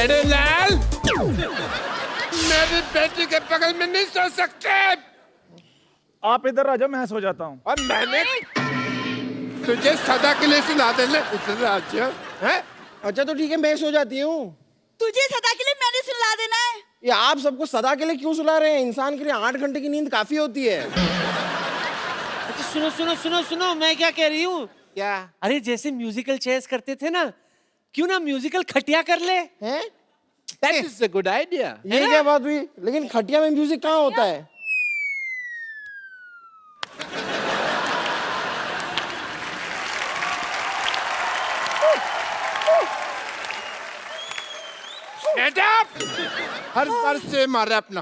बड़े लाल, मेरी बेटी के बगल में नहीं सो सकते। आप इधर आ जाओ, मैं सो जाता हूँ। और मैंने तुझे सदा के लिए सुना देना। इधर आ जाओ। हैं? अच्छा तो ठीक है, मैं सो जाती हूँ। तुझे सदा के लिए मैंने सुला देना है। ये आप सबको सदा के लिए क्यों सुला रहे हैं? इंसान के लिए 8 घंटे की नींद काफी होती है। अच्छा सुनो सुनो सुनो सुनो, मैं क्या कह रही हूँ? क्या? अरे जैसे म्यूजिकल चेयर्स करते थे ना, क्यों ना म्यूजिकल खटिया कर ले? हैं? That is a good idea. ये क्या बात हुई? लेकिन खटिया में म्यूजिक कहाँ होता है? Shut up! हर बार से मारे अपना,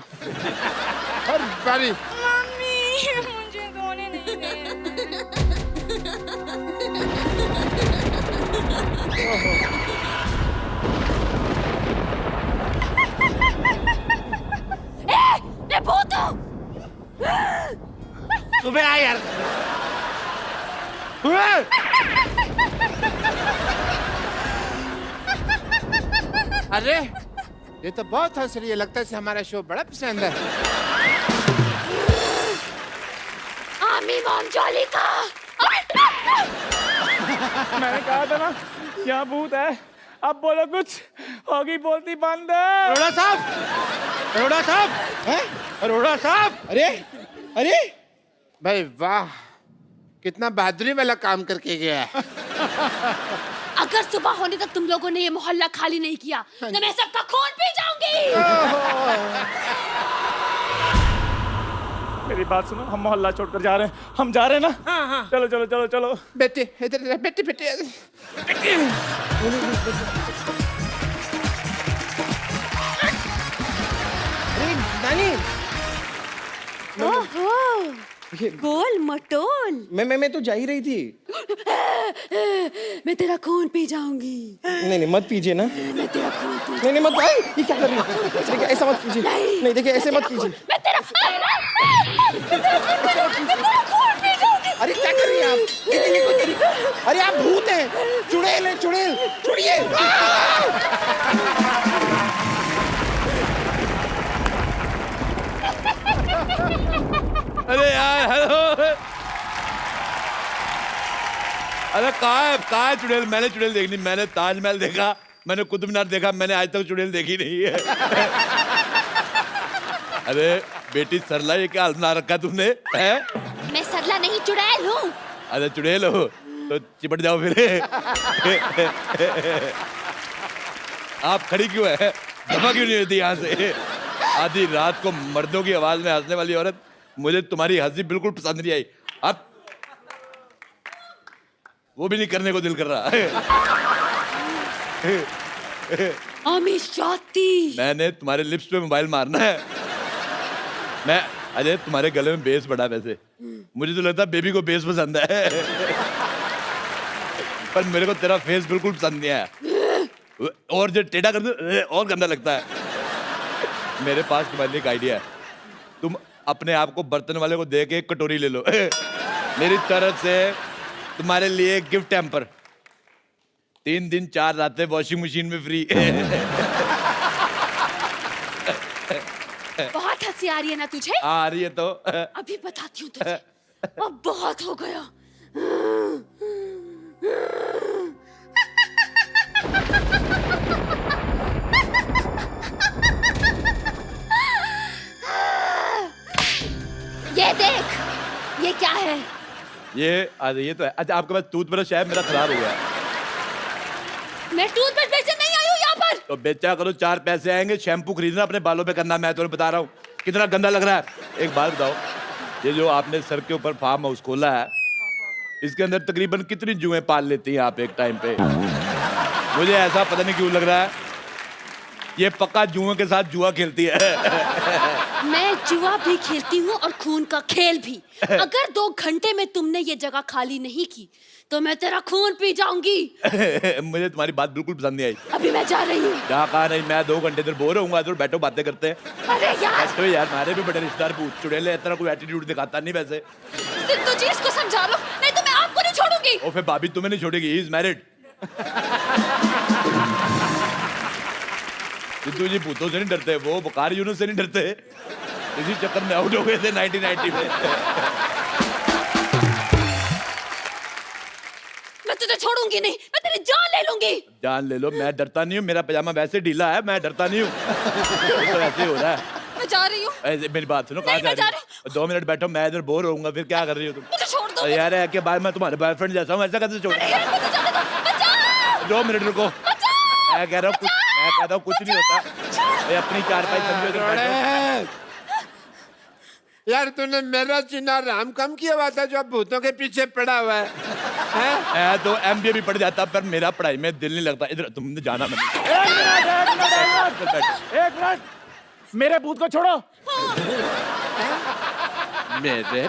हर बारी। मम्मी मुझे सोने नहीं दे। मैं भूत हूँ। सुबह आ यार। अरे ये तो बहुत हंस रही है, लगता है इसे हमारा शो बड़ा पसंद है। आमी मॉम जॉली का। मैंने कहा था ना, यहाँ भूत है। अब बोलो कुछ, होगी बोलती बंद। अरोड़ा साहब, अरोड़ा साहब, हैं? अरोड़ा साहब। अरे अरे भाई वाह, कितना बहादुरी वाला काम करके गया है। अगर सुबह होने तक तुम लोगों ने ये मोहल्ला खाली नहीं किया तो मैं सबका खून पी जाऊंगी। मेरी बात सुनो, हम मोहल्ला छोड़कर जा रहे हैं। हम जा रहे हैं ना? हाँ हाँ। चलो चलो चलो चलो। बेटे इधर, बेटे बेटे। अरे नानी, ओहो, गोल मटोल। मैं तो जा ही रही थी। मैं तेरा खून पी जाऊंगी। नहीं नहीं मत पीजिए ना। मैं तेरा खून पी। नहीं नहीं मत। आई, ये क्या कर रही है? देखिए ऐसा मत कीजिए। नहीं देखिए ऐसे मत कीजिए। मैं तेरा खून पी जाऊंगी। अरे क्या कर रही हैं आप? ये कोई तरीका? अरे आप भूत हैं। चुड़ैल है, चुड़ैल। छोड़िए। अरे यार हेलो। अरे कहाँ है चुड़ैल? मैंने चुड़ैल देखनी, मैंने ताजमहल देखा, मैंने कुतुब मीनार देखा, मैंने आज तक चुड़ैल देखी नहीं है। अरे बेटी सरला, ये क्या बना रखा तुमने? है? मैं सरला नहीं चुड़ैल हूँ। अरे चुड़ैल हो तो चिपट जाओ फिर। आप खड़ी क्यों है? दफा क्यों नहीं होती यहाँ से? आधी रात को मर्दों की आवाज में हंसने वाली औरत, मुझे तुम्हारी हंसी बिल्कुल पसंद नहीं आई। अब वो भी नहीं करने को दिल कर रहा है। मैंने तुम्हारे लिप्स पे मोबाइल मारना है। मैं अजय, तुम्हारे गले में बेस बड़ा, वैसे मुझे तो लगता है बेबी को बेस पसंद है। पर मेरे को तेरा फेस बिल्कुल पसंद नहीं आया। और जो टेढ़ा कर दो और गंदा लगता है। मेरे पास तुम्हारे लिए एक आइडिया है। तुम अपने आप को बर्तन वाले को दे के एक कटोरी ले लो। मेरी तरफ से तुम्हारे लिए गिफ्ट हैम्पर। 3 दिन 4 रातें वॉशिंग मशीन में फ्री। बहुत हंसी आ रही है ना तुझे? आ रही है तो। अभी बताती हूँ तुझे। अब बहुत हो गया। ये देख, ये क्या है? ये तो है। अच्छा आपके पास टूथब्रश है? मेरा खराब हो गया। मैं टूथब्रश बेचने नहीं आई हूँ यहाँ पर। तो बेचा करो, 4 पैसे आएंगे। शैम्पू खरीदना, अपने बालों पे करना। मैं तुम्हें बता रहा हूँ कितना गंदा लग रहा है। एक बात बताओ, ये जो आपने सर के ऊपर फार्म हाउस खोला है, इसके अंदर तकरीबन कितनी जुएं पाल लेती हैं आप एक टाइम पे? मुझे ऐसा पता नहीं क्यों लग रहा है ये पक्का जुओं के साथ जुआ खेलती है। मैं जुआ भी खेलती हूँ और खून का खेल भी। अगर 2 घंटे में तुमने ये जगह खाली नहीं की तो मैं तेरा खून पी जाऊंगी। मुझे तुम्हारी बात बिल्कुल पसंद नहीं आई। अभी मैं जा रही हूँ। क्या कहा? नहीं, मैं 2 घंटे इधर बोर होऊंगा, तो बैठो बातें करते हैं। अरे यार, बैठो यार, हमारे भी बड़े रिश्तेदार भूत चुड़ैल है, इतना कोई एटीट्यूड दिखाता नहीं वैसे। सिद्धू जी इसको समझा लो, नहीं तो मैं आपको नहीं छोड़ूंगी। और फिर भाभी तुम्हें नहीं छोड़ेगी, ही इज मैरिड। सिद्धू जी भूतों से नहीं डरते, वो बुखार यूनुस से नहीं डरते, इसी चक्कर में आउट हो गए थे 1990 में। मैं तुझे छोड़ूंगी नहीं, मैं तेरी जान ले लूंगी। जान ले लो, मैं डरता नहीं हूँ, मेरा पजामा वैसे ढीला है, मैं डरता नहीं हूँ। तो ऐसे ही हो रहा है। मैं जा रही हूँ। मेरी बात सुनो, कहाँ जा रही हो? 2 मिनट बैठो, मैं इधर बोर होऊंगा, फिर क्या कर रही हो तुम? मुझे छोड़ दो। यार है कि बाद मैं तुम्हारे बॉयफ्रेंड जैसा हूँ, ऐसा कैसे छोड़? 2 मिनट रुको, मैं कह रहा हूँ कुछ, मैं कहता हूँ कुछ नहीं होता, मैं अपनी चारपाई समझो इधर बैठो। यार तूने मेरा जीना राम कम किया हुआ था जो अब भूतों के पीछे पड़ा हुआ है, हैं? मैं तो MBA भी पढ़ जाता, पर मेरा पढ़ाई में दिल नहीं लगता। इधर तुमने जाना नहीं। एक मिनट, मेरे भूत को छोड़ो। मेरे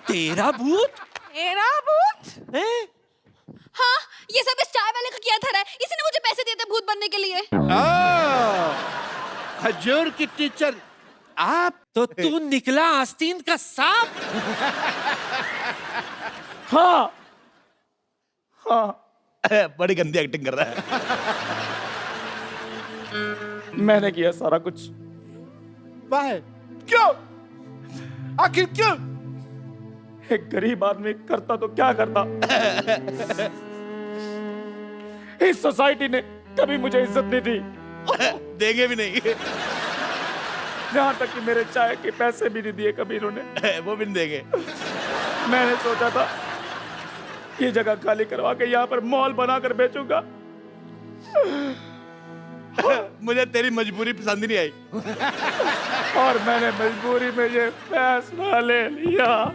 तेरा भूत? मेरा भूत? हैं? हाँ, ये सब इस चाय वाले का किया था रे। इसी ने मुझे पैसे दिए थे भूत बनने के लिए। हजूर की टीचर आप? तो तू निकला आस्तीन का सांप? हाँ हाँ, बड़ी गंदी एक्टिंग कर रहा है। मैंने किया सारा कुछ। वाह, क्यों? आखिर क्यों? एक गरीब आदमी करता तो क्या करता। इस सोसाइटी ने कभी मुझे इज्जत नहीं दी, देंगे भी नहीं। जहां तक कि मेरे चाय के पैसे भी नहीं दिए कभी इन्होंने। वो भी नहीं देंगे। मैंने सोचा था ये जगह खाली करवा के यहाँ पर मॉल बनाकर बेचूंगा। मुझे तेरी मजबूरी पसंद नहीं आई, और मैंने मजबूरी में ये फैसला ले लिया।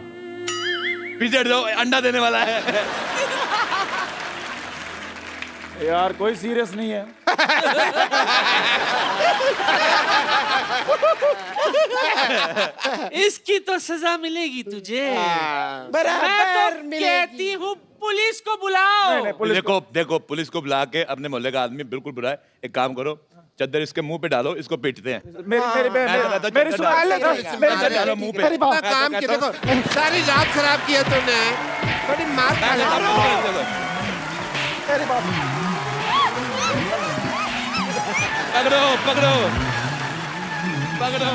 पीछे हट जाओ, अंडा देने वाला है। यार कोई सीरियस नहीं है। इसकी तो सजा मिलेगी तुझे। मैं बराबर तो कहती हूँ पुलिस को बुलाओ। नहीं, पुलिस देखो देखो, पुलिस को बुला के, अपने मोहल्ले का आदमी बिल्कुल बुरा है, एक काम करो, चद्दर इसके मुंह पे डालो, इसको पीटते हैं। मेरी चद्दर डालो मुंह पे। मेरी बात- इतना काम किया, देखो सारी रात खराब की है तूने, बड़ी मार खा ले। पकड़ो पकड़ो पकड़ो।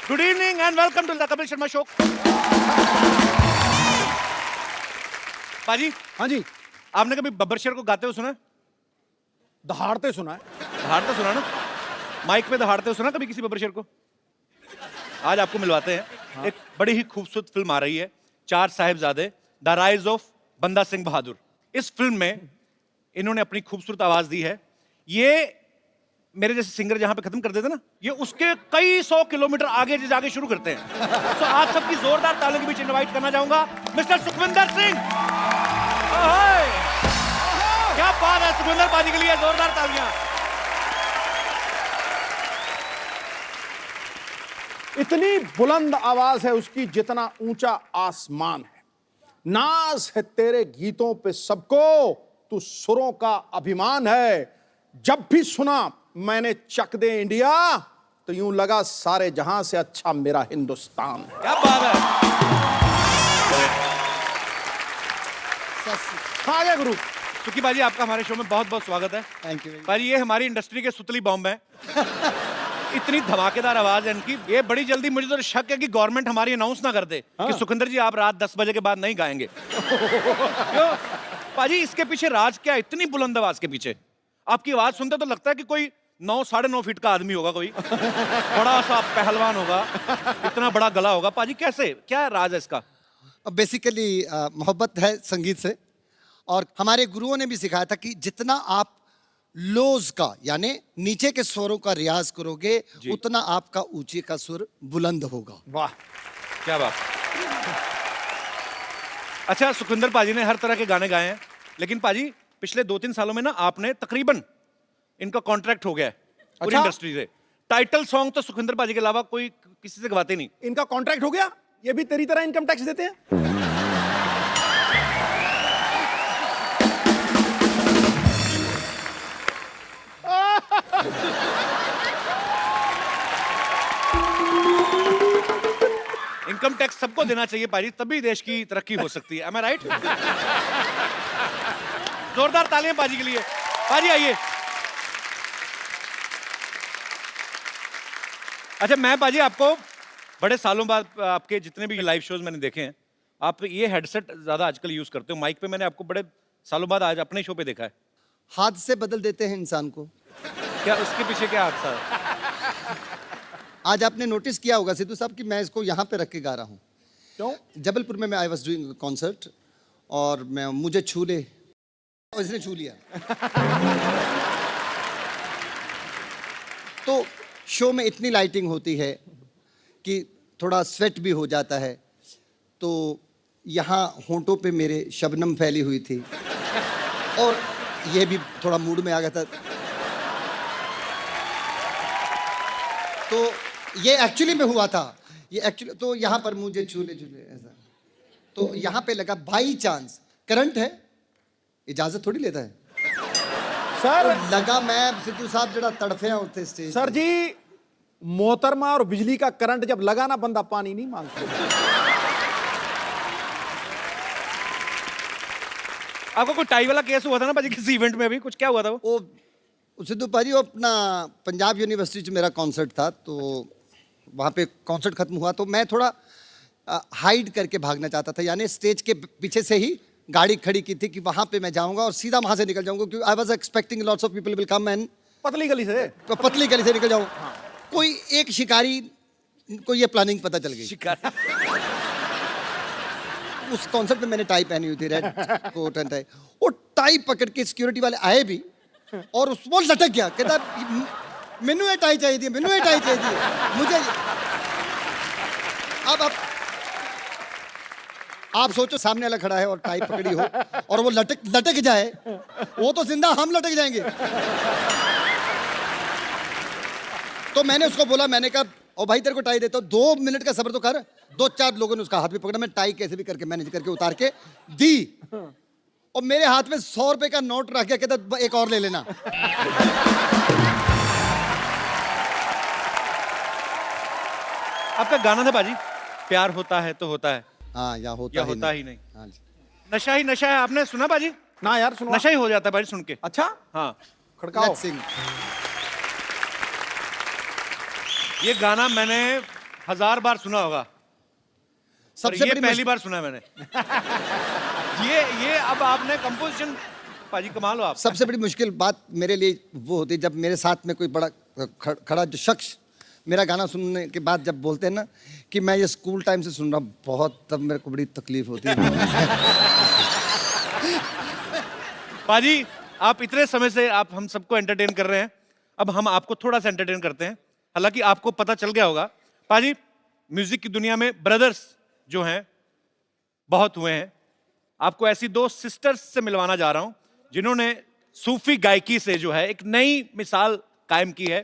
Good evening and welcome to the Kapil Sharma show. पाजी, हाँ जी, आपने कभी बब्बर शेर को गाते हुए सुना? दहाड़ते सुना है। दहाड़ते सुना ना? माइक पे दहाड़ते हुए सुना कभी किसी बब्बर शेर को? आज आपको मिलवाते हैं। हाँ। एक बड़ी ही खूबसूरत फिल्म आ रही है, 4 साहिबजादे, द राइज ऑफ बंदा सिंह बहादुर। इस फिल्म में इन्होंने अपनी खूबसूरत आवाज दी है। ये मेरे जैसे सिंगर जहां पे खत्म कर देते ना, ये उसके कई 100 किलोमीटर आगे जाके शुरू करते हैं। तो आप सबकी जोरदार तालियों के बीच इनवाइट करना चाहूंगा मिस्टर सुखविंदर सिंह। क्या बात है, सुखविंदर पाजी के लिए जोरदार तालियां। इतनी बुलंद आवाज है उसकी जितना ऊंचा आसमान है। नाज है तेरे गीतों पे सबको, तू सुरों का अभिमान है। जब भी सुना मैंने चक दे इंडिया, तो यूं लगा सारे जहां से अच्छा मेरा हिंदुस्तान है। क्या बात है। आगे गुरु। सुखी बाजी, आपका हमारे शो में बहुत बहुत स्वागत है। Thank you. बाजी, ये हमारी इंडस्ट्री के सुतली बॉम्ब है। इतनी धमाकेदार आवाज है इनकी, ये बड़ी जल्दी, मुझे तो शक है कि गवर्नमेंट हमारी अनाउंस ना कर दे कि सुखिंदर जी आप रात 10 बजे के बाद नहीं गाएंगे। क्यों पाजी, इसके पीछे राज क्या है? इतनी बुलंद आवाज के पीछे आपकी आवाज सुनते तो लगता है कि कोई 9 साढ़े 9 फीट का आदमी होगा, कोई बड़ा सा पहलवान होगा, इतना बड़ा गला होगा। पाजी कैसे, क्या राज है इसका? बेसिकली मोहब्बत है संगीत से, और हमारे गुरुओं ने भी सिखाया था कि जितना आप लोज का यानी नीचे के स्वरों का रियाज करोगे, उतना आपका ऊंचे का सुर बुलंद होगा। वाह, क्या बात। अच्छा, सुखविंदर पाजी ने हर तरह के गाने गाए हैं, लेकिन पाजी पिछले 2-3 सालों में ना आपने तकरीबन, इनका कॉन्ट्रैक्ट हो गया है पूरी इंडस्ट्री से। टाइटल सॉन्ग तो सुखविंदर पाजी के अलावा कोई किसी से गवाते नहीं। इनका कॉन्ट्रैक्ट हो गया? ये भी तेरी तरह इनकम टैक्स देते हैं? इनकम टैक्स सबको देना चाहिए पाजी, तभी देश की तरक्की हो सकती है। Am I right? जोरदार तालियां पाजी के लिए। पाजी आइए। अच्छा, मैं पाजी आपको बड़े सालों बाद आपके जितने भी लाइव शोज मैंने देखे हैं, आप ये हेडसेट ज्यादा आजकल यूज करते हो। माइक पे मैंने आपको बड़े सालों बाद आज अपने शो पे देखा है। हाथ से बदल देते हैं इंसान को। क्या उसके पीछे क्या हादसा है? आज आपने नोटिस किया होगा सिद्धू साहब कि मैं इसको यहाँ पे रख के गा रहा हूँ। क्यों? जबलपुर में मैं आई वॉज डूइंग कॉन्सर्ट और मैं मुझे छू ले और इसने छू लिया। तो शो में इतनी लाइटिंग होती है कि थोड़ा स्वेट भी हो जाता है, तो यहाँ होंठों पे मेरे शबनम फैली हुई थी और ये भी थोड़ा मूड में आ गया था। तो ये एक्चुअली में हुआ था, ये एक्चुअली तो यहाँ पर मुझे झूले झूले ऐसा, तो यहाँ पे लगा बाई चांस करंट है, इजाजत थोड़ी लेता है सर तो लगा। मैं सिद्धू साहब जरा तड़फे उठते स्टेज सर जी, मोहतरमा और बिजली का करंट जब लगा ना, बंदा पानी नहीं मांगता। आपको कोई टाई वाला केस हुआ था ना पाजी किसी इवेंट में? अभी कुछ क्या हुआ था? वो सिद्धू भाजी, वो अपना पंजाब यूनिवर्सिटी में मेरा कॉन्सर्ट था, तो वहाँ पे कॉन्सर्ट खत्म हुआ तो मैं थोड़ा हाइड करके भागना चाहता था, यानी स्टेज के पीछे से ही गाड़ी खड़ी की थी कि वहाँ पे मैं जाऊँगा और सीधा वहाँ से निकल जाऊँगा, क्योंकि I was expecting lots of people will come and पतली गली से पतली गली से निकल जाऊँ। कोई एक शिकारी को ये प्लानिंग पता चल गई। उस कॉन्सर्ट में मैंने टाई पहनी हुई थी, रेड कोट एंड टाई। वो टाई पकड़ के सिक्योरिटी वाले आए भी और उस वो लटक गया, कहता मैनू ये टाई चाहिए थी, मैनू ये टाई चाहिए थी मुझे। अब आप सोचो सामने वाला खड़ा है और टाई पकड़ी हो और वो लटक जाए, वो तो जिंदा, हम लटक जाएंगे। तो मैंने उसको बोला, मैंने कहा ओ भाई तेरे को टाई देता हूँ, 2 मिनट का सब्र तो कर। 2-4 लोगों ने उसका हाथ भी पकड़ा, मैं टाई कैसे भी करके मैनेज करके उतार के दी और मेरे हाथ में 100 रुपए का नोट रख गया, कहता एक और ले लेना। आपका गाना था पाजी, प्यार होता है तो होता है, हाँ, या होता ही नहीं। हाँ जी। नशा ही नशा है, आपने सुना पाजी? ना यार, सुनो। नशा ही हो जाता है पाजी सुन के। अच्छा, हाँ, खड़काओ। Let's sing। ये गाना मैंने 1000 बार सुना होगा, सबसे ये बड़ी पहली बार सुना है मैंने। ये अब आपने कंपोजिशन पाजी कमाल हो आप। सबसे बड़ी मुश्किल बात मेरे लिए वो होती है जब मेरे साथ में कोई बड़ा खड़ा जो शख्स मेरा गाना सुनने के बाद जब बोलते हैं ना कि मैं ये स्कूल टाइम से सुन रहा हूँ बहुत, तब मेरे को बड़ी तकलीफ होती है। पाजी आप इतने समय से आप हम सबको एंटरटेन कर रहे हैं, अब हम आपको थोड़ा सा एंटरटेन करते हैं। हालांकि आपको पता चल गया होगा पाजी, म्यूजिक की दुनिया में ब्रदर्स जो हैं बहुत हुए हैं। आपको ऐसी 2 सिस्टर्स से मिलवाना जा रहा हूं जिन्होंने सूफी गायकी से जो है एक नई मिसाल कायम की है।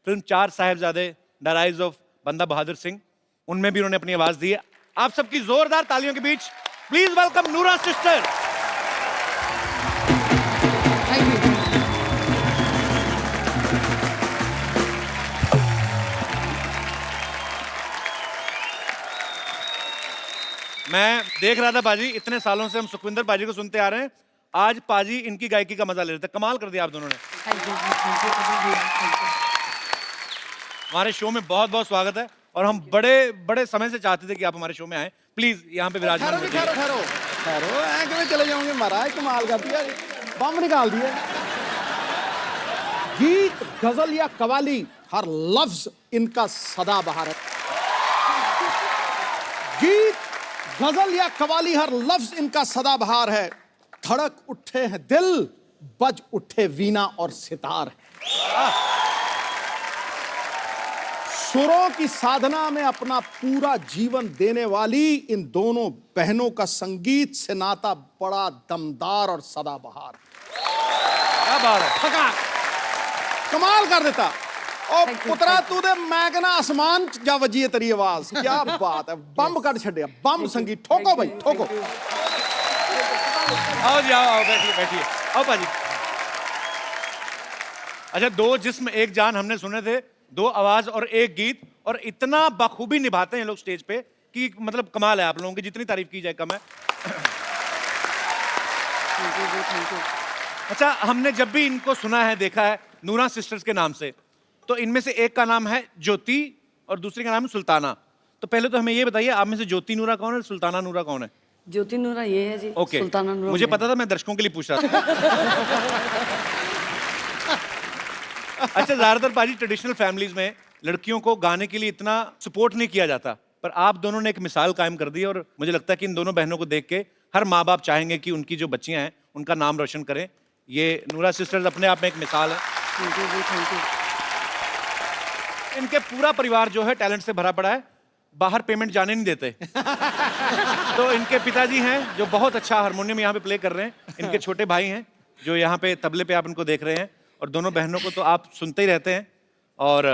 Film 4 Sahibzade the rise of बंदा बहादुर सिंह, उनमें भी उन्होंने अपनी आवाज दी है। आप सबकी जोरदार तालियों के बीच प्लीज वेलकम नूरा सिस्टर। मैं देख रहा था पाजी, इतने सालों से हम सुखविंदर पाजी को सुनते आ रहे हैं, आज पाजी इनकी गायकी का मजा ले रहे थे। कमाल कर दिया आप दोनों ने। हमारे शो में बहुत बहुत स्वागत है और हम बड़े बड़े समय से चाहते थे कि आप हमारे शो में आए। प्लीज यहाँ पे विराजमान ठहरो, ऐ किਵੇਂ चले जाओगे महाराज, कमाल कर दिया, बम निकाल दिए। गीत, गजल या कवाली, हर लफ्ज इनका सदाबहार है। गीत, गजल या कवाली, हर लफ्ज इनका सदाबहार है। धड़क उठे हैं दिल, बज उठे वीणा और सितार है। सुरों की साधना में अपना पूरा जीवन देने वाली इन दोनों बहनों का संगीत से नाता बड़ा दमदार और सदाबहार है। क्या बात है, ठका कमाल कर देता। और पुत्रा तू दे मैं कहना आसमान च जा वजी है तेरी आवाज, क्या बात है, बम कट छड़िया, बम संगीत। ठोको भाई ठोको। आओ जी, आओ बैठिए बैठिए, आओ पाजी। अच्छा, 2 जिस्म एक जान हमने सुने थे, 2 आवाज और 1 गीत, और इतना बखूबी निभाते हैं लोग स्टेज पे कि मतलब कमाल है आप लोगों की, जितनी तारीफ की जाए कम है। अच्छा, हमने जब भी इनको सुना है, देखा है नूरा सिस्टर्स के नाम से, तो इनमें से एक का नाम है ज्योति और दूसरी का नाम है सुल्ताना। तो पहले तो हमें ये बताइए, आप में से ज्योति नूरा कौन है, सुल्ताना नूरा कौन है? ज्योति नूरा ये है जी। ओके, सुल्ताना नूरा मुझे मैं। पता था, मैं दर्शकों के लिए पूछ रहा था। अच्छा, ज्यादातर पाजी ट्रेडिशनल फैमिलीज में लड़कियों को गाने के लिए इतना सपोर्ट नहीं किया जाता, पर आप दोनों ने एक मिसाल कायम कर दी और मुझे लगता है कि इन दोनों बहनों को देख के हर माँ बाप चाहेंगे कि उनकी जो बच्चियां हैं उनका नाम रोशन करें। ये नूरा सिस्टर्स अपने आप में एक मिसाल है। थैंक यू जी, थैंक यू। इनके पूरा परिवार जो है टैलेंट से भरा पड़ा है, बाहर पेमेंट जाने नहीं देते। तो इनके पिताजी हैं जो बहुत अच्छा हारमोनियम यहाँ पे प्ले कर रहे हैं, इनके छोटे भाई हैं जो यहाँ पे तबले पे आप इनको देख रहे हैं, और दोनों बहनों को तो आप सुनते ही रहते हैं। और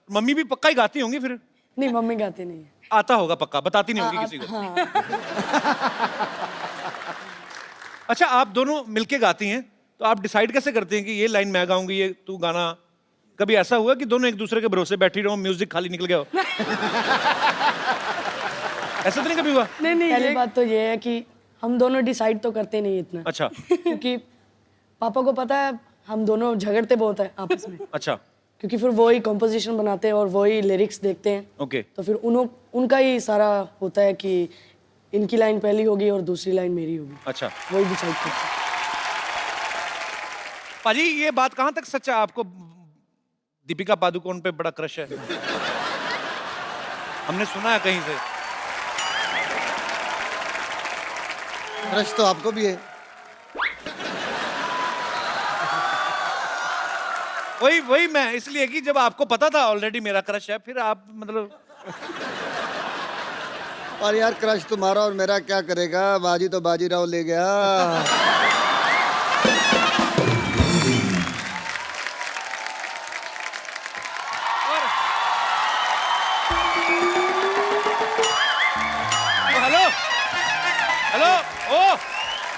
मम्मी भी पक्का ही गाती होंगी फिर? नहीं, मम्मी गाती नहीं है। आता होगा पक्का, बताती नहीं होगी किसी को। अच्छा, आप दोनों मिलके गाती हैं, तो आप डिसाइड कैसे करते हैं कि ये लाइन मैं गाऊंगी, ये तू गाना? कभी ऐसा हुआ कि दोनों एक दूसरे के भरोसे बैठी रहो, म्यूजिक खाली निकल गया हो? ऐसा तो नहीं कभी हुआ? नहीं, पहली बात तो ये है कि हम दोनों डिसाइड तो करते नहीं इतना। अच्छा। क्योंकि पापा को पता है हम दोनों झगड़ते बहुत है आपस में। अच्छा, क्योंकि फिर वो ही कॉम्पोजिशन बनाते हैं और वो ही लिरिक्स देखते हैं। ओके। तो फिर उनका ही सारा होता है कि इनकी लाइन पहली होगी और दूसरी लाइन मेरी होगी। अच्छा, वही डिसाइड करते हैं। पाजी ये बात कहाँ तक सच है, आपको दीपिका पादुकोण पे बड़ा क्रश है? हमने सुना है कहीं से। क्रश तो आपको भी है। वही मैं इसलिए कि जब आपको पता था ऑलरेडी मेरा क्रश है, फिर आप मतलब। और यार क्रश तुम्हारा और मेरा क्या करेगा, बाजी तो बाजीराव ले गया। हेलो हेलो, ओ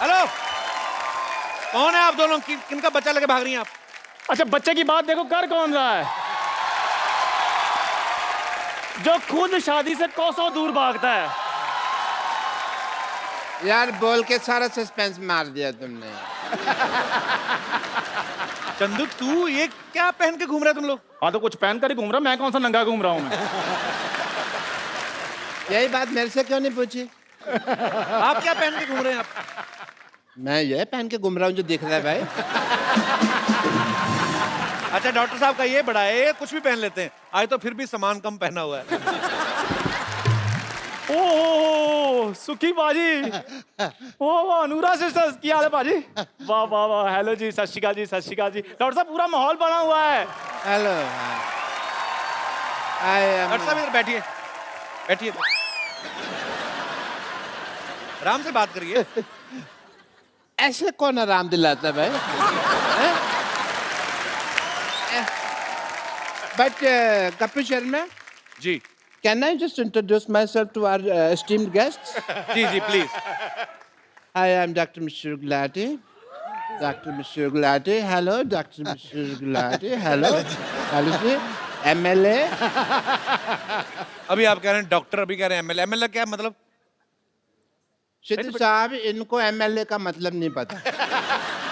हेलो, कौन है आप दोनों? किनका बच्चा लेके भाग रही हैं आप? अच्छा, बच्चे की बात देखो, कर कौन रहा है? जो खुद शादी से कोसों दूर भागता है। यार बोल के सारा सस्पेंस मार दिया तुमने। चंदू, तू ये क्या पहन के घूम रहे तुम लोग? हाँ, तो कुछ पहन कर ही घूम रहा, मैं कौन सा नंगा घूम रहा हूँ मैं? यही बात मेरे से क्यों नहीं पूछी? आप क्या पहन के घूम रहे हैं आप? मैं ये पहन के घूम रहा हूँ जो दिख रहा है भाई। अच्छा, डॉक्टर साहब का ये बड़ा है, ये कुछ भी पहन लेते हैं। आज तो फिर भी सामान कम पहना हुआ है। ओ सुखी बाजी, वाह नूरा सिस्टर्स, क्या हाल है बाजी? वाह वाह वाह, हेलो जी, सत श्री अकाल जी, सत श्री अकाल जी। डॉक्टर साहब, पूरा माहौल बना हुआ है। हेलो, डॉक्टर साहब इधर बैठिए, बैठिए, आराम से बात करिए। ऐसे कौन आराम दिलाता है भाई? But Kapil Sharma ji Can I just introduce myself to our esteemed guests? जी जी, please. Hi, I'm Dr. Mr. Gulati. Dr. Mr. Gulati. Hello, Dr. Mr. Gulati. Hello. Hello, ji. MLA. अभी आप कह रहे हैं डॉक्टर, अभी कह रहे हैं एमएलए। एमएलए क्या मतलब? सिद्धू साहब, इनको MLA का मतलब नहीं पता।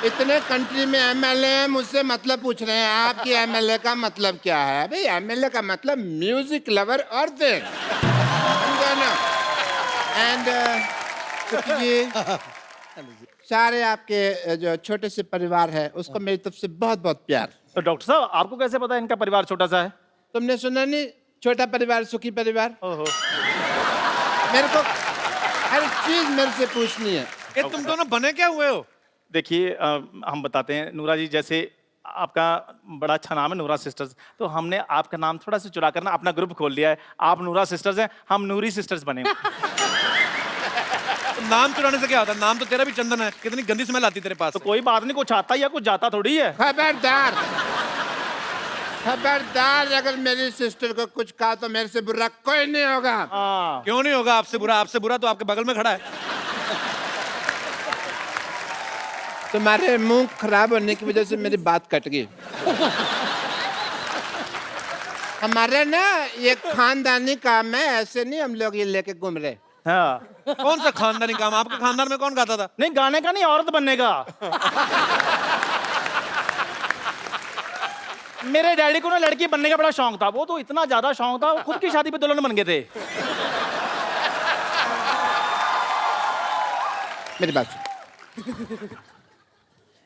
इतने कंट्री में MLA हैं, मुझसे मतलब पूछ रहे हैं आपकी MLA का मतलब क्या है? भाई MLA का मतलब म्यूजिक लवर और देन एंड जी सारे आपके जो छोटे से परिवार है उसको मेरी तरफ से बहुत बहुत प्यार। तो डॉक्टर साहब, आपको कैसे पता इनका परिवार छोटा सा है? तुमने सुना नहीं, छोटा परिवार सुखी परिवार? ओहो, मेरे को हर चीज मेरे से पूछनी है। ये तुम दोनों बने क्या हुए हो? देखिए हम बताते हैं नूरा जी, जैसे आपका बड़ा अच्छा नाम है नूरा सिस्टर्स, तो हमने आपका नाम थोड़ा सा चुरा कर ना अपना ग्रुप खोल लिया है। आप नूरा सिस्टर्स हैं, हम नूरी सिस्टर्स बने। तो नाम चुराने से क्या होता है? नाम तो तेरा भी चंदन है, कितनी गंदी स्मेल आती तेरे पास तो से। कोई बात नहीं, कुछ आता या कुछ जाता थोड़ी है। खबरदार, खबरदार, अगर मेरी सिस्टर को कुछ कहा तो मेरे से बुरा कोई नहीं होगा। हाँ, क्यों नहीं होगा आपसे बुरा? आपसे बुरा तो आपके बगल में खड़ा है। तुम्हारे मुंह खराब होने की वजह से मेरी बात कट गई। हमारा ना ये खानदानी काम है, ऐसे नहीं हम लोग ये लेके घूम रहे। हाँ। कौन सा खानदानी काम? आपके खानदान में कौन गाता था? नहीं, गाने का नहीं, औरत बनने का। मेरे डैडी को ना लड़की बनने का बड़ा शौक था, वो तो इतना ज्यादा शौक था, वो खुद की शादी पे दुल्हन बन गए थे। मेरी बात सुन।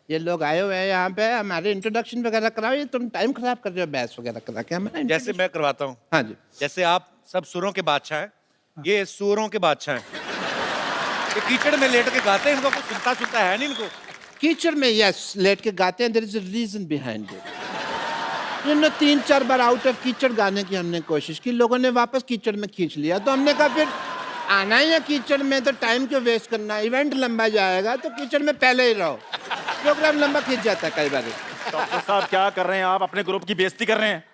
ये लोग आए हुए हैं यहाँ पे, हमारे इंट्रोडक्शन वगैरह कराओ। ये तुम टाइम खराब कर रहे हो बहस वगैरह करा के हमारा। जैसे मैं करवाता हूँ। हाँ जी। जैसे आप सब सुरों के बादशाह हैं, ये सुरों के बादशाह हैं। ये कीचड़ में लेट के गाते हैं, इनको कुछ सुनता है नहीं इनको। कीचड़ में यस लेट के गाते हैं, there is a reason behind it. You know 3-4 बार आउट ऑफ कीचड़ गाने की हमने कोशिश की, लोगों ने वापस कीचड़ में खींच लिया, तो हमने कहा फिर आना ही है कीचड़ में तो टाइम क्यों वेस्ट करना, इवेंट लंबा जाएगा तो कीचड़ में पहले ही रहो, प्रोग्राम लंबा खींच जाता है कई बार। डॉक्टर साहब क्या कर रहे हैं आप? अपने ग्रुप की बेइज्जती कर रहे हैं।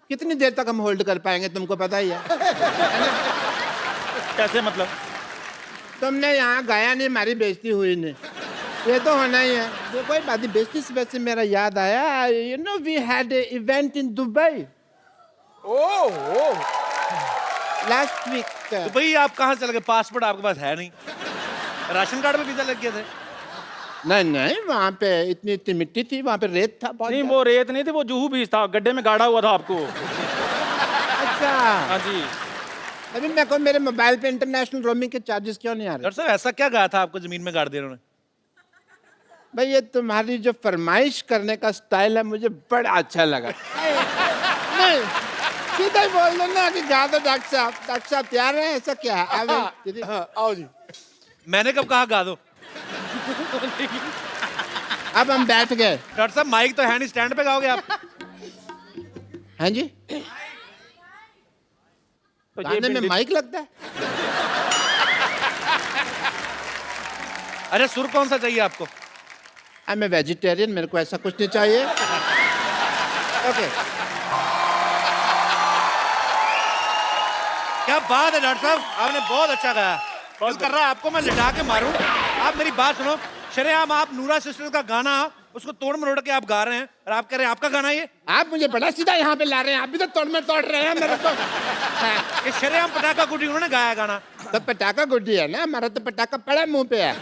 कितनी देर तक हम होल्ड कर पाएंगे तुमको पता ही है। कैसे मतलब? तुमने यहाँ गाया नहीं, हमारी बेइज्जती हुई नहीं, ये तो होना ही है। वो कोई बात नहीं, बेइज्जती से वैसे मेरा याद आया, you know we had a event in Dubai last week. तो भाई आप कहाँ चले गए? पासपोर्ट आपके पास है नहीं, राशन कार्ड में वीजा लग गए थे। नहीं, वहाँ पे इतनी मिट्टी थी, वहाँ पे रेत था बहुत। नहीं, वो रेत नहीं थी, वो जुहू बीज था, गड्ढे में गाड़ा हुआ था आपको। अच्छा। हाँ जी। अभी मैं कहूँ मेरे मोबाइल पे इंटरनेशनल रोमिंग के चार्जेस क्यों नहीं आ रहे? डॉक्टर साहब ऐसा क्या गाया था आपको जमीन में गाड़ दिया उन्होंने? भाई ये तुम्हारी जो फरमाइश करने का स्टाइल है मुझे बड़ा अच्छा लगा। नहीं, सीधा ही बोल दो ना कि गा दो डॉक्टर साहब। डॉक्टर साहब तैयार हैं? ऐसा क्या है? आओ जी। मैंने कब कहा गा दो? अब हम बैठ गए। डॉक्टर साहब माइक तो है नहीं, स्टैंड पे गाओगे आप? हाँ जी, तो गाने में माइक लगता है? अरे सुर कौन सा चाहिए आपको? आई एम ए वेजिटेरियन, मेरे को ऐसा कुछ नहीं चाहिए। ओके। क्या बात है डॉक्टर साहब, आपने बहुत अच्छा गाया। दिल कर रहा है आपको मैं लिटा के मारूं। आप मेरी बात सुनो, शरेआम आप नूरा सिस्टर्स का गाना उसको तोड़ मरोड़ के आप गा रहे हैं और आप कह रहे हैं आपका गाना ये? आप मुझे बड़ा सीधा यहाँ पे ला रहे हैं, आप भी तो तोड़ में तोड़ रहे हैं मेरे को। ये शरेआम पटाखा गुड्डी उन्होंने गाया गाना। तो पटाखा गुड्डी है ना, हमारा तो पटाखा पड़ा मुंह पे है।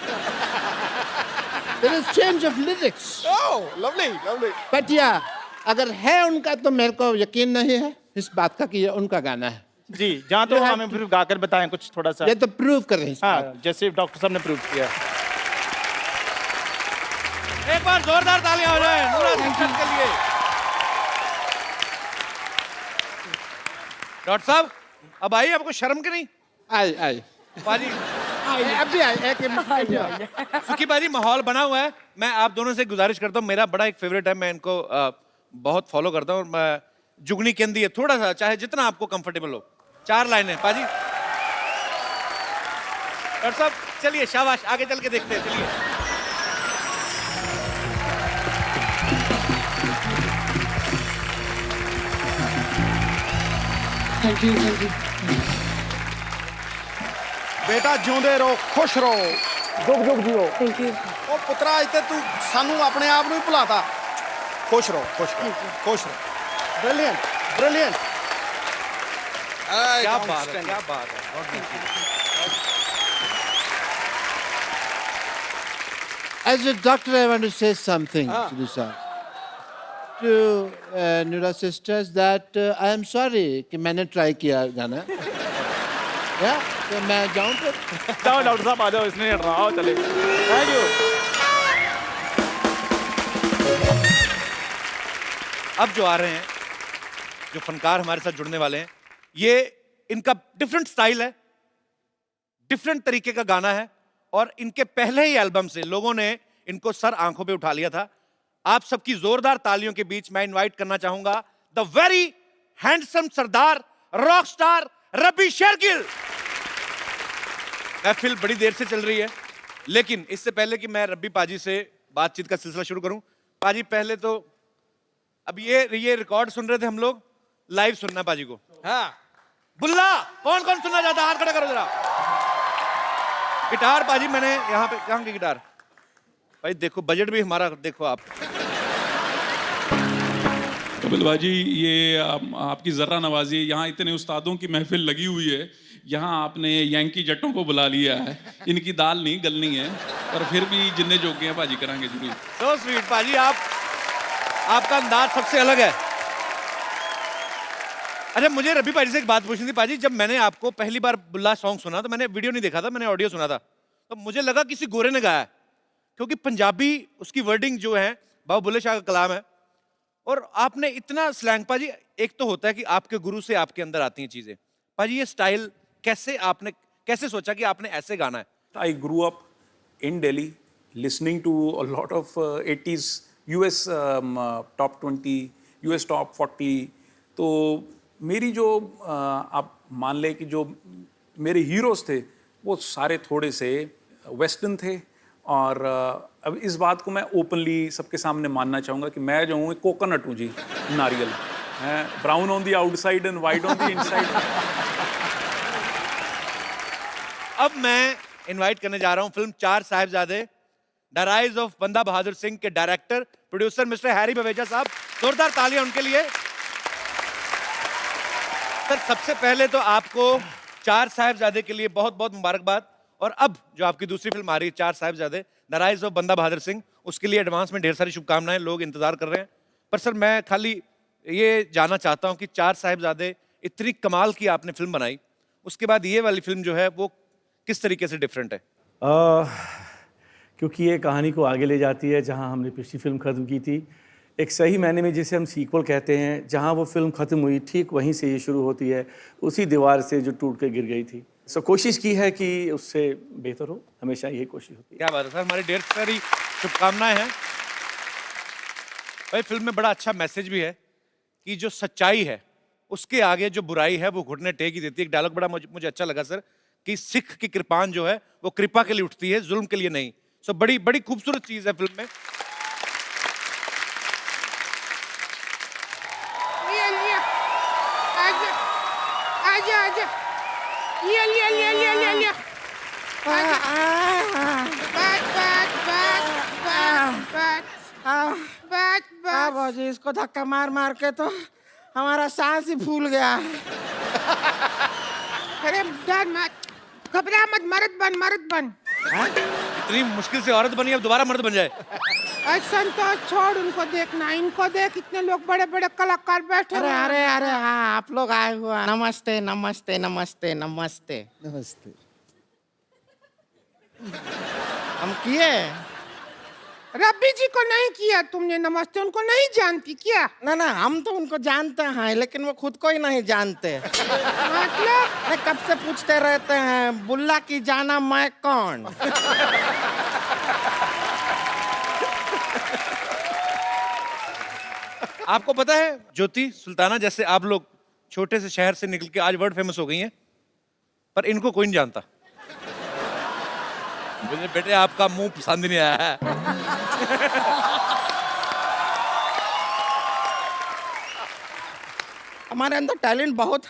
There is change of lyrics. Oh, lovely, lovely. But yeah, अगर है उनका तो मेरे को यकीन नहीं है इस बात का कि ये उनका गाना है। जी, जहाँ तो हमें फिर गाकर बताएं कुछ थोड़ा सा। ये तो प्रूव कर रहे हैं। हाँ, जैसे डॉक्टर साहब ने प्रूव किया। एक बार जोरदार तालियां हो जाए नूरा सिस्टर्स के लिए। डॉक्टर साहब अब आई आपको शर्म की नहीं? आई बाजी अभी आई एक सुखी बाजी माहौल बना हुआ है। मैं आप दोनों से गुजारिश करता हूँ, मेरा बड़ा एक फेवरेट है, मैं इनको बहुत फॉलो करता हूँ। मैं जुगनी केंदी है, थोड़ा सा चाहे जितना आपको कंफर्टेबल हो। 4 लाइनें पाजी। डॉक्टर साहब चलिए, शाबाश, आगे चल के देखते हैं, चलिए। Thank you, thank you. बेटा जिਉਂਦੇ ਰਹੋ, खुश रहो। जुग जुग जियो। Thank you. ਉਹ ਪੁੱਤਰਾ ਇੱਥੇ ਤੂੰ ਸਾਨੂੰ ਆਪਣੇ ਆਪ ਨੂੰ ਹੀ ਭੁਲਾਤਾ। खुश रहो, खुश रहो, खुश रहो। Brilliant, brilliant. क्या बात है, क्या बात है। As a doctor, I want to say something to this to Nura sisters that I am sorry कि मैंने ट्राई किया गाना। तो मैं जाऊँ फिर? जाओ डॉक्टर साहब, आ जाओ, इसने नहीं हटना, आओ चले। Thank you. अब जो आ रहे हैं, जो फनकार हमारे साथ जुड़ने वाले हैं, ये इनका डिफरेंट स्टाइल है, डिफरेंट तरीके का गाना है, और इनके पहले ही एल्बम से लोगों ने इनको सर आंखों पे उठा लिया था। आप सबकी जोरदार तालियों के बीच मैं इनवाइट करना चाहूंगा the very handsome sardar rock star Rabi Shergill. महफिल बड़ी देर से चल रही है, लेकिन इससे पहले कि मैं रब्बी पाजी से बातचीत का सिलसिला शुरू करूं, पाजी पहले तो अब ये रिकॉर्ड सुन रहे थे हम लोग, लाइव सुनना पाजी को। हाँ बुल्ला, कौन कौन सुनना चाहता है? हाथ खड़ा करो जरा। गिटार पाजी मैंने यहाँ पे, कहाँ की गिटार भाई? देखो बजट भी हमारा देखो आप। कपिल भाजी, ये आपकी ज़र्रा नवाजी, यहाँ इतने उस्तादों की महफिल लगी हुई है, यहाँ आपने यांकी जट्टों को बुला लिया है। इनकी दाल नहीं गलनी है, पर फिर भी जिन्ने जोगे हैं भाजी कराएंगे जरूर। So sweet, पाजी आपका अंदाज सबसे अलग है। अच्छा, मुझे रवि पाजी से एक बात पूछनी थी पाजी। जब मैंने आपको पहली बार बुल्ला सॉन्ग सुना तो मैंने वीडियो नहीं देखा था, मैंने ऑडियो सुना था, तो मुझे लगा किसी गोरे ने गाया है, क्योंकि पंजाबी उसकी वर्डिंग जो है बाबा बुल्ले शाह का कलाम है, और आपने इतना स्लैंग। पाजी एक तो होता है कि आपके गुरु से आपके अंदर आती हैं चीजें, पाजी ये स्टाइल कैसे सोचा कि आपने ऐसे गाना है? I grew up in Delhi listening to a lot of 80s US top 20, US top 40। तो मेरी जो आप मान ले कि जो मेरे हीरोज थे वो सारे थोड़े से वेस्टर्न थे। और अब इस बात को मैं ओपनली सबके सामने मानना चाहूँगा कि मैं जो हूँ कोकोनट हूँ जी, नारियल। Brown on the outside and white on the inside. अब मैं इनवाइट करने जा रहा हूं फिल्म चार साहिबजादे द राइज ऑफ बंदा बहादुर सिंह के director producer mister Harry Baweja साहब। जोरदार तालियां उनके लिए। सर, सबसे पहले तो आपको चार साहिबजादे के लिए बहुत बहुत मुबारकबाद। और अब जो आपकी दूसरी फिल्म आ रही है चार साहिबजादे द राइज ऑफ बंदा बहादुर सिंह, उसके लिए एडवांस में ढेर सारी शुभकामनाएं, लोग इंतजार कर रहे हैं। पर सर, मैं खाली ये जानना चाहता हूं कि चार साहिबजादे इतनी कमाल की आपने फिल्म बनाई, उसके बाद ये वाली फिल्म जो है वो किस तरीके से डिफरेंट है? क्योंकि ये कहानी को आगे ले जाती है जहां हमने पिछली फिल्म ख़त्म की थी, एक सही मायने में जिसे हम सीक्वल कहते हैं। जहां वो फिल्म ख़त्म हुई ठीक वहीं से ये शुरू होती है, उसी दीवार से जो टूट के गिर गई थी। सो कोशिश की है कि उससे बेहतर हो, हमेशा यही कोशिश होती है। क्या बात है सर, हमारी ढेर सारी शुभकामनाएं हैं। भाई, फिल्म में बड़ा अच्छा मैसेज भी है कि जो सच्चाई है उसके आगे जो बुराई है वो घुटने टेक ही देती है। एक डायलॉग बड़ा मुझे अच्छा लगा सर, कि सिख की कृपान जो है वो कृपा के लिए उठती है, जुल्म के लिए नहीं। सो बड़ी बड़ी खूबसूरत चीज है फिल्म में। आजा आजा, लिया लिया लिया लिया लिया लिया। बात बाजी, इसको धक्का मार मार के तो हमारा सांस ही फूल गया। अरे डर मत, घबरा मत, मर्द बन। इतनी मुश्किल से औरत बनी, अब दोबारा मर्द बन जाए। संतोष, छोड़ उनको देखना, इनको देख, इतने लोग बड़े बड़े कलाकार बैठे। अरे अरे अरे हाँ, आप लोग आए हुए। नमस्ते नमस्ते नमस्ते नमस्ते नमस्ते। हम किए? रब्बी जी को नहीं किया तुमने नमस्ते, उनको नहीं जानती क्या? ना हम तो उनको जानते हैं, लेकिन वो खुद को ही नहीं जानते। मतलब कब से पूछते रहते हैं, बुल्ला की जाना मैं कौन? आपको पता है ज्योति सुल्ताना जैसे आप लोग छोटे से शहर से निकल के आज वर्ल्ड फेमस हो गई हैं, पर इनको कोई नहीं जानता। मुझे बेटे आपका मुंह पसंद नहीं आया है। हमारे अंदर टैलेंट बहुत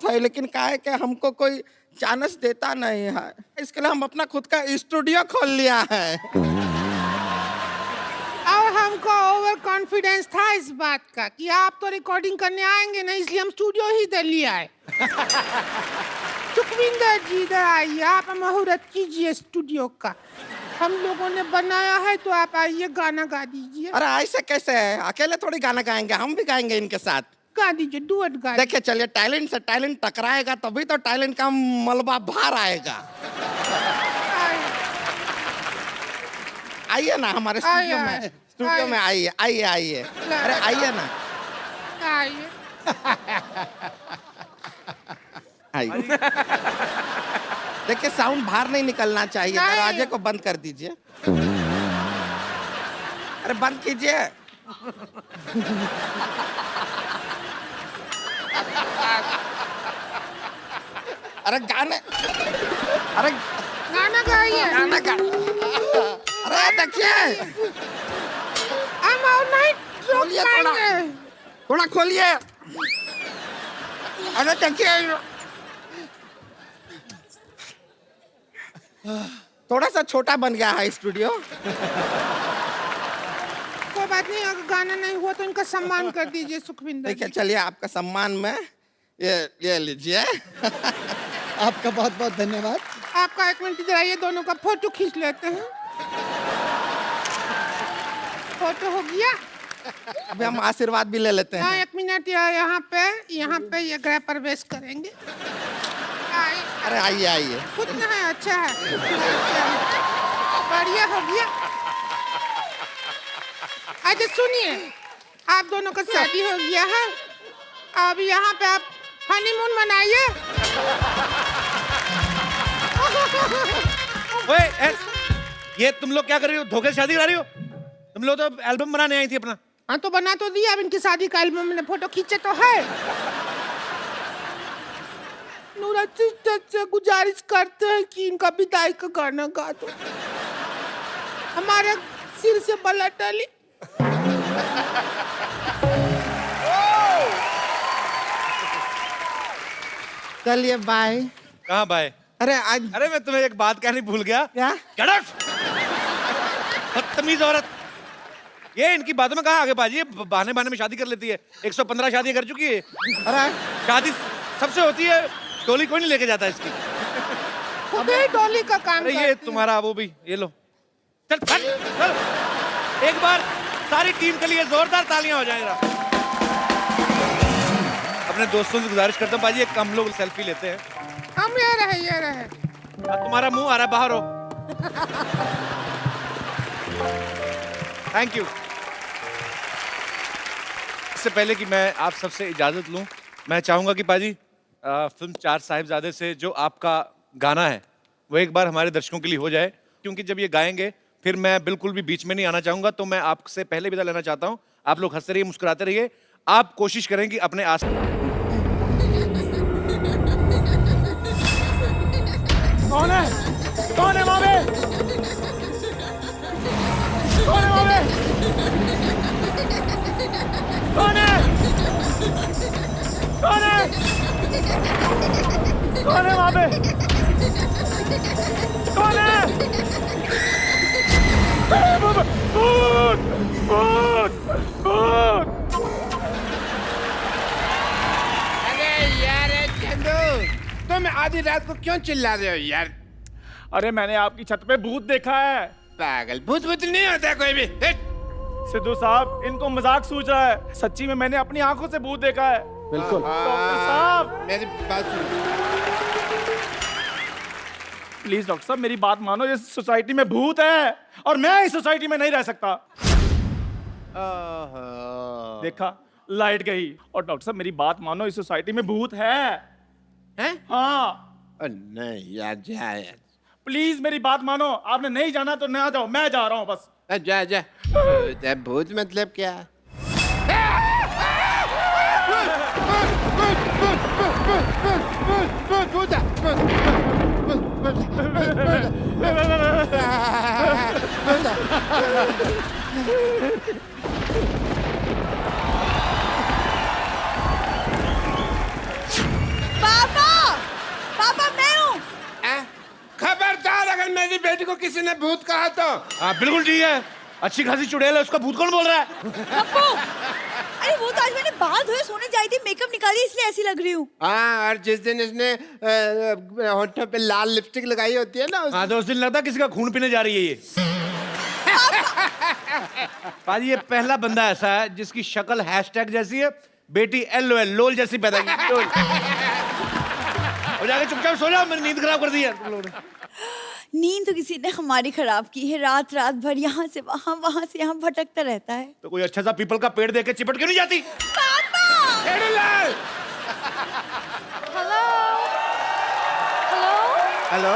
है, लेकिन क्या है कि हमको कोई चांस देता नहीं है। इसके लिए हम अपना खुद का स्टूडियो खोल लिया है। और हमको ओवर कॉन्फिडेंस था इस बात का कि आप तो रिकॉर्डिंग करने आएंगे नहीं, इसलिए हम स्टूडियो ही दे लिया है। सुखविंदर जी इधर आइए, आप मुहूर्त कीजिए स्टूडियो का, हम लोगों ने बनाया है, तो आप आइए गाना गा दीजिए। अरे ऐसे कैसे है, अकेले थोड़ी गाना गाएंगे, हम भी गाएंगे इनके साथ। गा दीजिए, डुएट गा। देखिए चलिए, टैलेंट से टैलेंट टकराएगा तभी तो टैलेंट का मलबा बाहर आएगा। आइए ना हमारे स्टूडियो में आइए। अरे आइए ना, आइए। आइए। देखिए, साउंड बाहर नहीं निकलना चाहिए, दरवाजे को बंद कर दीजिए। अरे बंद कीजिए। अरे गाना गाइए। अरे देखिए, हम और नहीं खोलिए थोड़ा खोलिए। अरे देखिए, थोड़ा सा छोटा बन गया है स्टूडियो। कोई बात बात नहीं, अगर गाना नहीं हुआ तो इनका सम्मान कर दीजिए सुखविंदर। ठीक है, चलिए आपका सम्मान में ये लीजिए। आपका बहुत बहुत धन्यवाद। आपका 1 मिनट इधर आइए, दोनों का फोटो खींच लेते हैं। फोटो हो गया, अभी हम आशीर्वाद भी ले लेते हाँ हैं। 1 मिनट यहाँ पे ये गृह प्रवेश करेंगे। अरे आइए आइए। कितना है, अच्छा है, बढ़िया हो गया। अच्छा सुनिए, आप दोनों का शादी हो गया है, अब यहाँ पे आप हनीमून मनाइए। ओए, ये तुम लोग क्या कर रही हो? धोखे से शादी करा रही हो? तुम लोग तो एल्बम बनाने आई थी अपना। हाँ तो बना तो दिया, अब इनकी शादी का एल्बम में फोटो खींचे तो है। नूरा सिस्टर से गुजारिश करते हैं कि इनका विदाई का गाना गा दो, हमारे सिर से बला टली। चलिए बाय। कहाँ बाय? अरे आज, अरे मैं तुम्हें एक बात कहनी भूल गया। क्या? Get out! बदतमीज औरत। ये इनकी बातों में कहाँ आगे बाजी? ये बहाने बहाने में शादी कर लेती है। 115 शादी कर चुकी है। अरे शादी सबसे होती है, डोली कोई नहीं लेके जाता इसकी। अबे डोली का काम अरे ये करती है। तुम्हारा वो भी, ये लो। चल फट, चल। एक बार सारी टीम के लिए जोरदार तालियां हो जाएगा। अपने दोस्तों से गुजारिश करता हूँ बाजी, एक हम लोग सेल्फी लेते हैं। हम ये रहे। तुम्हारा मुंह आ रहा है, बाहर हो। Thank you. इससे पहले कि मैं आप सबसे इजाजत लूं, मैं चाहूंगा कि पाजी फिल्म 4 साहिबजादे से जो आपका गाना है वो एक बार हमारे दर्शकों के लिए हो जाए, क्योंकि जब ये गाएंगे फिर मैं बिल्कुल भी बीच में नहीं आना चाहूंगा। तो मैं आपसे पहले विदा लेना चाहता हूं। आप लोग हंसते रहिए, मुस्कुराते रहिए। आप कोशिश करें कि अपने आस कौन है? कौन है वहां पे? कौन है वहां पे? कौन है? कौन है? कौन है वहां पे? कौन है? भूत! भूत! भूत! अरे यार चंदू, तुम आधी रात को क्यों चिल्ला रहे हो यार? अरे मैंने आपकी छत पे भूत देखा है। पागल, भूत भूत नहीं होता कोई भी। सिद्धू साहब, इनको मजाक सूझ रहा है। सच्ची में मैंने अपनी आंखों से भूत देखा है। बिल्कुल। डॉक्टर साहब, मेरी बात सुनो। प्लीज डॉक्टर साहब मेरी बात मानो, इस सोसाइटी में भूत है और मैं इस सोसाइटी में नहीं रह सकता। देखा, लाइट गई। और डॉक्टर साहब मेरी बात मानो, इस सोसाइटी में भूत है। हैं? हाँ। नहीं यार, जा यार। प्लीज मेरी बात मानो, आपने नहीं जाना तो ना जाओ, मैं जा रहा हूँ बस। जा जा। भूत मतलब क्या? पापा मैं हूँ। खबरदार, अगर मेरी बेटी को किसी ने भूत कहा तो। हाँ बिल्कुल ठीक है। अच्छी खासी चुड़ैल है, उसका भूत कौन बोल रहा है? अरे वो तो आज मैंने बाल धोए सोने जाई थी, मेकअप निकाली इसलिए ऐसी लग रही हूँ। हाँ, और जिस दिन इसने होठों पे लाल लिपस्टिक लगाई होती है ना, हाँ तो उस दिन लगता है किसी का खून पीने जा रही है ये। पाजी ये पहला बंदा ऐसा है जिसकी शक्ल हैशटैग जैसी है, बेटी LOL लोल जैसी पैदा की। लोल। और जाके चुपचाप सो जाओ, मेरी नींद खराब कर दी है तुम लोगों ने। नींद तो किसी ने हमारी खराब की है। रात रात भर यहाँ से वहाँ से यहाँ भटकता रहता है। तो कोई अच्छा सा पीपल का पेड़ देके चिपट क्यों नहीं जाती? हेलो,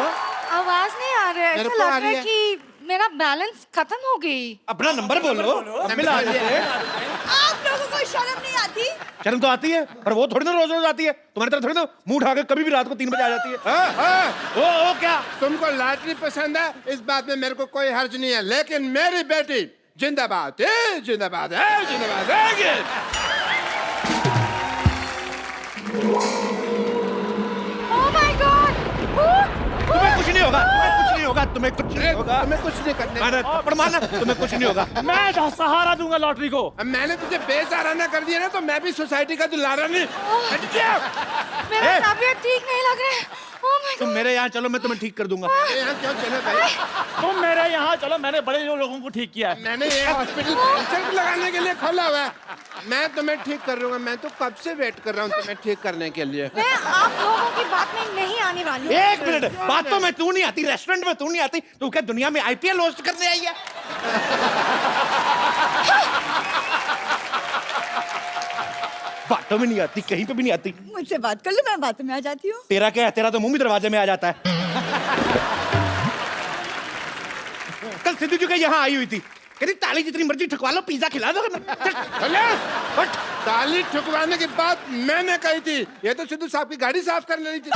आवाज नहीं आ रहा है, मेरे ऐसा को आ लग रहा रही है कि मेरा बैलेंस खत्म हो गई। अपना नंबर बोलो, मिला है। आप लोगों को शर्म नहीं आती? शर्म तो आती है, पर वो थोड़ी ना रोज रोज आती है। तुम्हारी तरह थोड़ी ना मुंह उठा के कभी भी रात को 3 बजे आ जाती है। ओ क्या तुमको लॉटरी पसंद है, इस बात में मेरे को कोई हर्ज नहीं है, लेकिन मेरी बेटी जिंदाबाद है, जिंदाबाद है, जिंदाबाद है। Oh my God! तुम्हें कुछ नहीं होगा, तुम्हें कुछ नहीं होगा। होगा, तुम्हें कुछ नहीं होगा। तुम्हें कुछ नहीं करने। अरे थप्पड़ मारना, तुम्हें कुछ नहीं होगा। मैं सहारा दूंगा लॉटरी को। अब मैंने तुझे बेसहारा कर दिया ना, तो मैं भी सोसाइटी का दुलारा नहीं। हट जा। मेरा तबीयत ठीक नहीं लग रहा है। Oh my तुम मेरे यहाँ चलो, मैं तुम्हें ठीक कर दूंगा। यहाँ क्यों चले भाई? तुम मेरे यहाँ चलो, मैंने बड़े लोगों को ठीक किया है। मैंने ये हॉस्पिटल कैंसर लगाने के लिए खोला हुआ है। मैं तुम्हें ठीक कर दूंगा। मैं तो कब से वेट कर रहा हूँ तुम्हें ठीक करने के लिए। मैं आप लोगों की बात में नहीं आने वाली हूँ। एक मिनट, बात तो मैं तू नहीं आती, रेस्टोरेंट में तू नहीं आती, तू क्या दुनिया में IPL होस्ट करने आई है? बातों में नहीं आती, कहीं पे भी नहीं आती। मुझसे बात कर लो, मैं बातों में आ जाती हूँ। तेरा क्या है, तेरा तो मुंह भी दरवाजे में आ जाता है। कल सिद्धू जी का यहाँ आई हुई थी, कहती ताली जितनी मर्जी ठुकवा लो, पिज्जा खिला दो। ताली ठुकवाने की बात मैंने कही थी। ये तो सिद्धू साहब की गाड़ी साफ करने थी।